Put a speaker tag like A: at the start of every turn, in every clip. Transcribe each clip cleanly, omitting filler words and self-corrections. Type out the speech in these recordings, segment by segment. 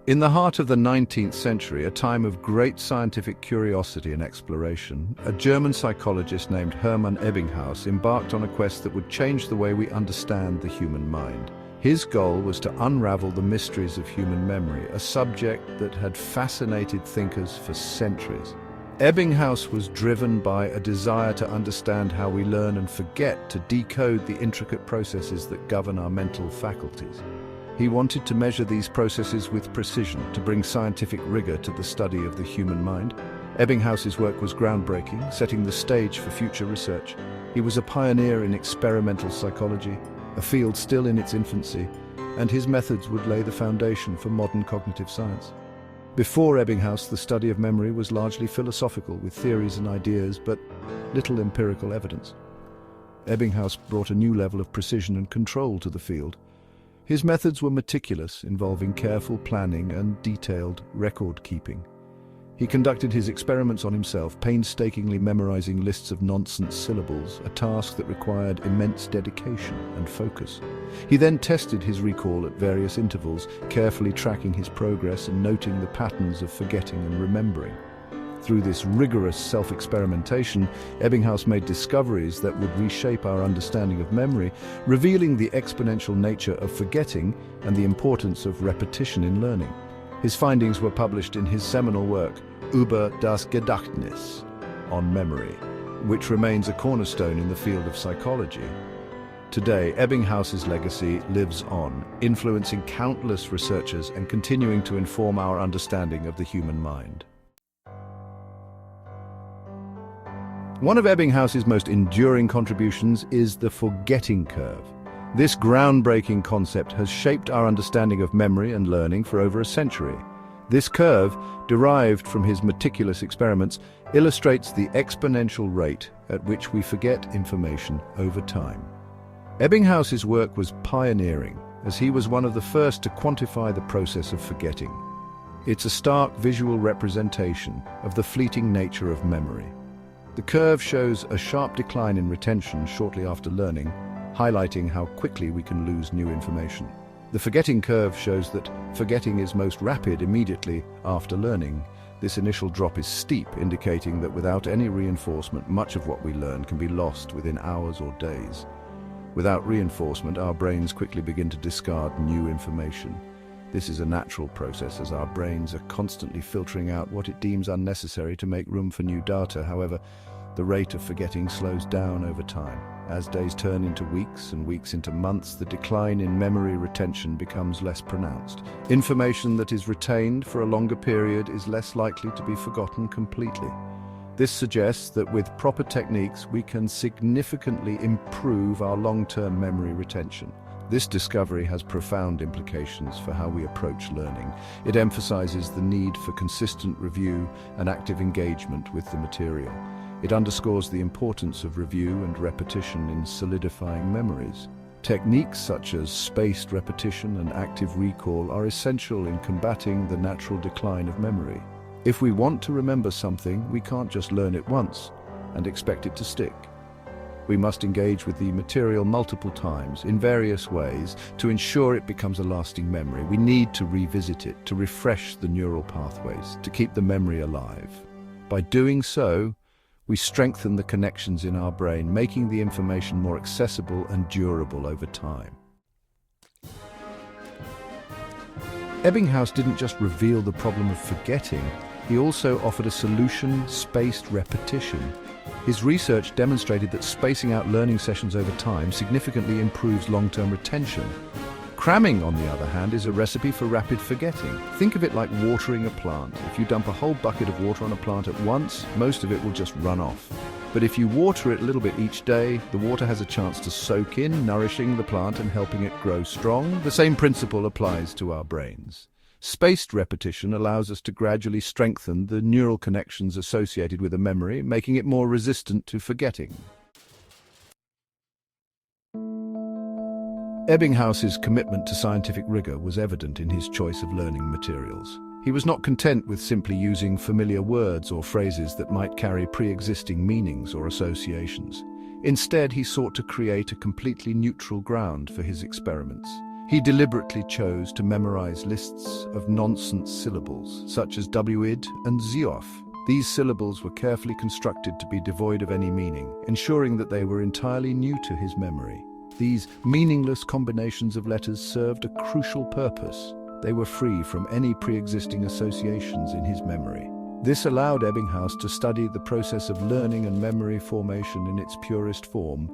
A: In the heart of the 19th century, a time of great scientific curiosity and exploration, a German psychologist named Hermann Ebbinghaus embarked on a quest that would change the way we understand the human mind. His goal was to unravel the mysteries of human memory, a subject that had fascinated thinkers for centuries. Ebbinghaus was driven by a desire to understand how we learn and forget, to decode the intricate processes that govern our mental faculties. He wanted to measure these processes with precision, to bring scientific rigor to the study of the human mind. Ebbinghaus's work was groundbreaking, setting the stage for future research. He was a pioneer in experimental psychology, a field still in its infancy, and his methods would lay the foundation for modern cognitive science. Before Ebbinghaus, the study of memory was largely philosophical, with theories and ideas, but little empirical evidence. Ebbinghaus brought a new level of precision and control to the field. His methods were meticulous, involving careful planning and detailed record-keeping. He conducted his experiments on himself, painstakingly memorizing lists of nonsense syllables, a task that required immense dedication and focus. He then tested his recall at various intervals, carefully tracking his progress and noting the patterns of forgetting and remembering. Through this rigorous self-experimentation, Ebbinghaus made discoveries that would reshape our understanding of memory, revealing the exponential nature of forgetting and the importance of repetition in learning. His findings were published in his seminal work, Über das Gedächtnis, on memory, which remains a cornerstone in the field of psychology. Today, Ebbinghaus's legacy lives on, influencing countless researchers and continuing to inform our understanding of the human mind. One of Ebbinghaus's most enduring contributions is the forgetting curve. This groundbreaking concept has shaped our understanding of memory and learning for over a century. This curve, derived from his meticulous experiments, illustrates the exponential rate at which we forget information over time. Ebbinghaus's work was pioneering, as he was one of the first to quantify the process of forgetting. It's a stark visual representation of the fleeting nature of memory. The curve shows a sharp decline in retention shortly after learning, highlighting how quickly we can lose new information. The forgetting curve shows that forgetting is most rapid immediately after learning. This initial drop is steep, indicating that without any reinforcement, much of what we learn can be lost within hours or days. Without reinforcement, our brains quickly begin to discard new information. This is a natural process, as our brains are constantly filtering out what it deems unnecessary to make room for new data. However, the rate of forgetting slows down over time. As days turn into weeks and weeks into months, the decline in memory retention becomes less pronounced. Information that is retained for a longer period is less likely to be forgotten completely. This suggests that with proper techniques, we can significantly improve our long-term memory retention. This discovery has profound implications for how we approach learning. It emphasizes the need for consistent review and active engagement with the material. It underscores the importance of review and repetition in solidifying memories. Techniques such as spaced repetition and active recall are essential in combating the natural decline of memory. If we want to remember something, we can't just learn it once and expect it to stick. We must engage with the material multiple times, in various ways, to ensure it becomes a lasting memory. We need to revisit it, to refresh the neural pathways, to keep the memory alive. By doing so, we strengthen the connections in our brain, making the information more accessible and durable over time. Ebbinghaus didn't just reveal the problem of forgetting, he also offered a solution: spaced repetition. His research demonstrated that spacing out learning sessions over time significantly improves long-term retention. Cramming, on the other hand, is a recipe for rapid forgetting. Think of it like watering a plant. If you dump a whole bucket of water on a plant at once, most of it will just run off. But if you water it a little bit each day, the water has a chance to soak in, nourishing the plant and helping it grow strong. The same principle applies to our brains. Spaced repetition allows us to gradually strengthen the neural connections associated with a memory, making it more resistant to forgetting. Ebbinghaus's commitment to scientific rigor was evident in his choice of learning materials. He was not content with simply using familiar words or phrases that might carry pre-existing meanings or associations. Instead, he sought to create a completely neutral ground for his experiments. He deliberately chose to memorize lists of nonsense syllables, such as wid and ziof. These syllables were carefully constructed to be devoid of any meaning, ensuring that they were entirely new to his memory. These meaningless combinations of letters served a crucial purpose. They were free from any pre-existing associations in his memory. This allowed Ebbinghaus to study the process of learning and memory formation in its purest form,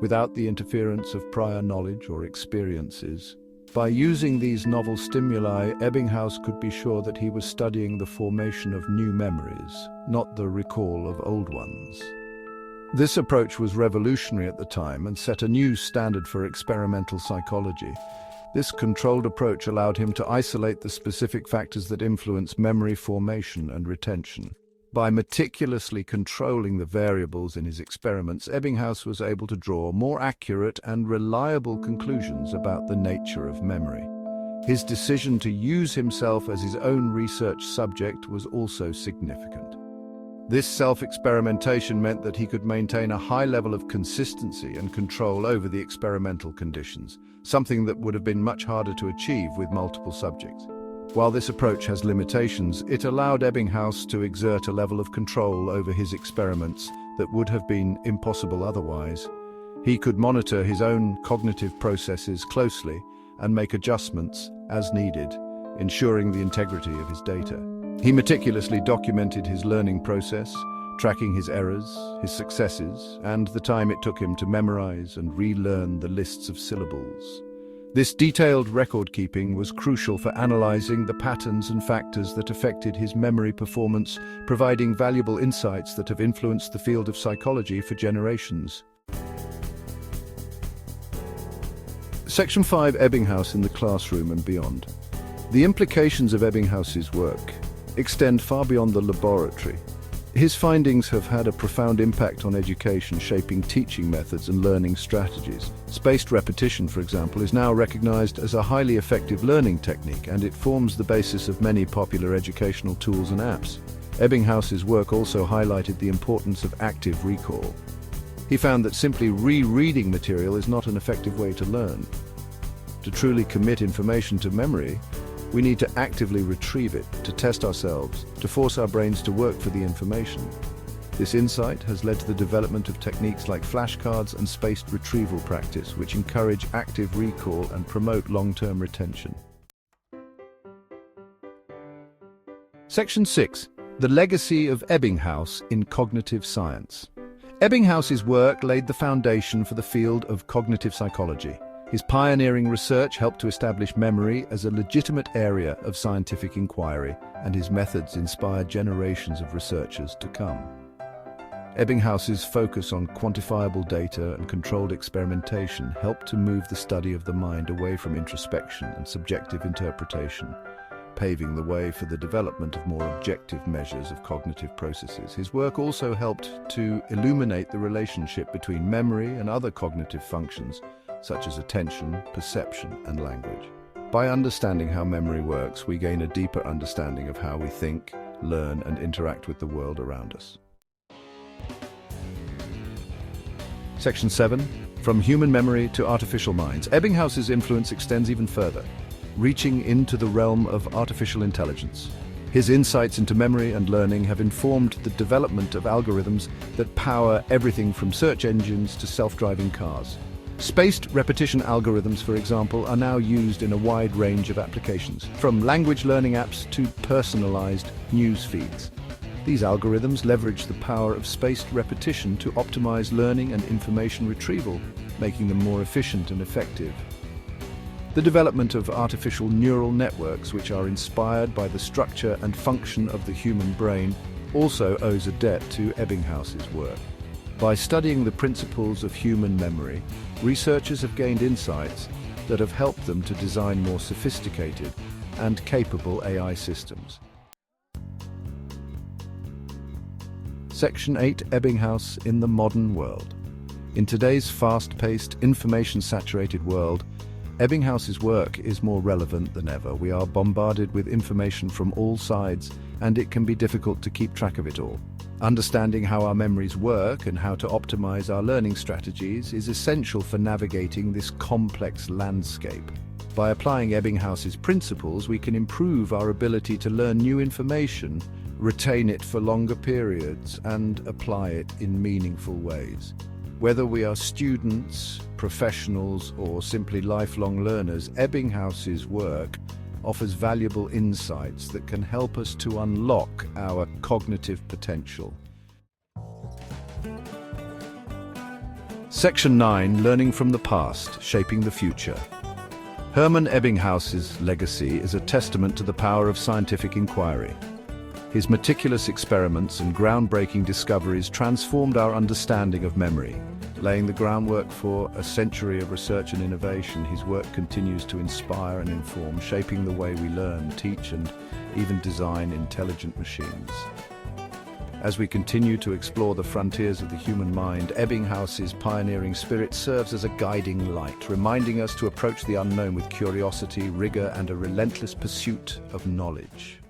A: without the interference of prior knowledge or experiences. By using these novel stimuli, Ebbinghaus could be sure that he was studying the formation of new memories, not the recall of old ones. This approach was revolutionary at the time and set a new standard for experimental psychology. This controlled approach allowed him to isolate the specific factors that influence memory formation and retention. By meticulously controlling the variables in his experiments, Ebbinghaus was able to draw more accurate and reliable conclusions about the nature of memory. His decision to use himself as his own research subject was also significant. This self-experimentation meant that he could maintain a high level of consistency and control over the experimental conditions, something that would have been much harder to achieve with multiple subjects. While this approach has limitations, it allowed Ebbinghaus to exert a level of control over his experiments that would have been impossible otherwise. He could monitor his own cognitive processes closely and make adjustments as needed, ensuring the integrity of his data. He meticulously documented his learning process, tracking his errors, his successes, and the time it took him to memorize and relearn the lists of syllables. This detailed record-keeping was crucial for analyzing the patterns and factors that affected his memory performance, providing valuable insights that have influenced the field of psychology for generations. Section 5. Ebbinghaus in the classroom and beyond. The implications of Ebbinghaus's work extend far beyond the laboratory. His findings have had a profound impact on education, shaping teaching methods and learning strategies. Spaced repetition, for example, is now recognized as a highly effective learning technique, and it forms the basis of many popular educational tools and apps. Ebbinghaus's work also highlighted the importance of active recall. He found that simply rereading material is not an effective way to learn. To truly commit information to memory, we need to actively retrieve it, to test ourselves, to force our brains to work for the information. This insight has led to the development of techniques like flashcards and spaced retrieval practice, which encourage active recall and promote long-term retention. Section 6. The legacy of Ebbinghaus in cognitive science. Ebbinghaus's work laid the foundation for the field of cognitive psychology. His pioneering research helped to establish memory as a legitimate area of scientific inquiry, and his methods inspired generations of researchers to come. Ebbinghaus's focus on quantifiable data and controlled experimentation helped to move the study of the mind away from introspection and subjective interpretation, paving the way for the development of more objective measures of cognitive processes. His work also helped to illuminate the relationship between memory and other cognitive functions, such as attention, perception, and language. By understanding how memory works, we gain a deeper understanding of how we think, learn, and interact with the world around us. Section 7. From human memory to artificial minds. Ebbinghaus's influence extends even further, reaching into the realm of artificial intelligence. His insights into memory and learning have informed the development of algorithms that power everything from search engines to self-driving cars. Spaced repetition algorithms, for example, are now used in a wide range of applications, from language learning apps to personalized news feeds. These algorithms leverage the power of spaced repetition to optimize learning and information retrieval, making them more efficient and effective. The development of artificial neural networks, which are inspired by the structure and function of the human brain, also owes a debt to Ebbinghaus's work. By studying the principles of human memory, researchers have gained insights that have helped them to design more sophisticated and capable AI systems. Section 8. Ebbinghaus in the modern world. In today's fast-paced, information-saturated world, Ebbinghaus's work is more relevant than ever. We are bombarded with information from all sides, and it can be difficult to keep track of it all. Understanding how our memories work and how to optimize our learning strategies is essential for navigating this complex landscape. By applying Ebbinghaus's principles, we can improve our ability to learn new information, retain it for longer periods, and apply it in meaningful ways. Whether we are students, professionals, or simply lifelong learners, Ebbinghaus's work offers valuable insights that can help us to unlock our cognitive potential. Section 9. Learning from the past, shaping the future. Hermann Ebbinghaus's legacy is a testament to the power of scientific inquiry. His meticulous experiments and groundbreaking discoveries transformed our understanding of memory. Laying the groundwork for a century of research and innovation, his work continues to inspire and inform, shaping the way we learn, teach, and even design intelligent machines. As we continue to explore the frontiers of the human mind, Ebbinghaus's pioneering spirit serves as a guiding light, reminding us to approach the unknown with curiosity, rigor, and a relentless pursuit of knowledge.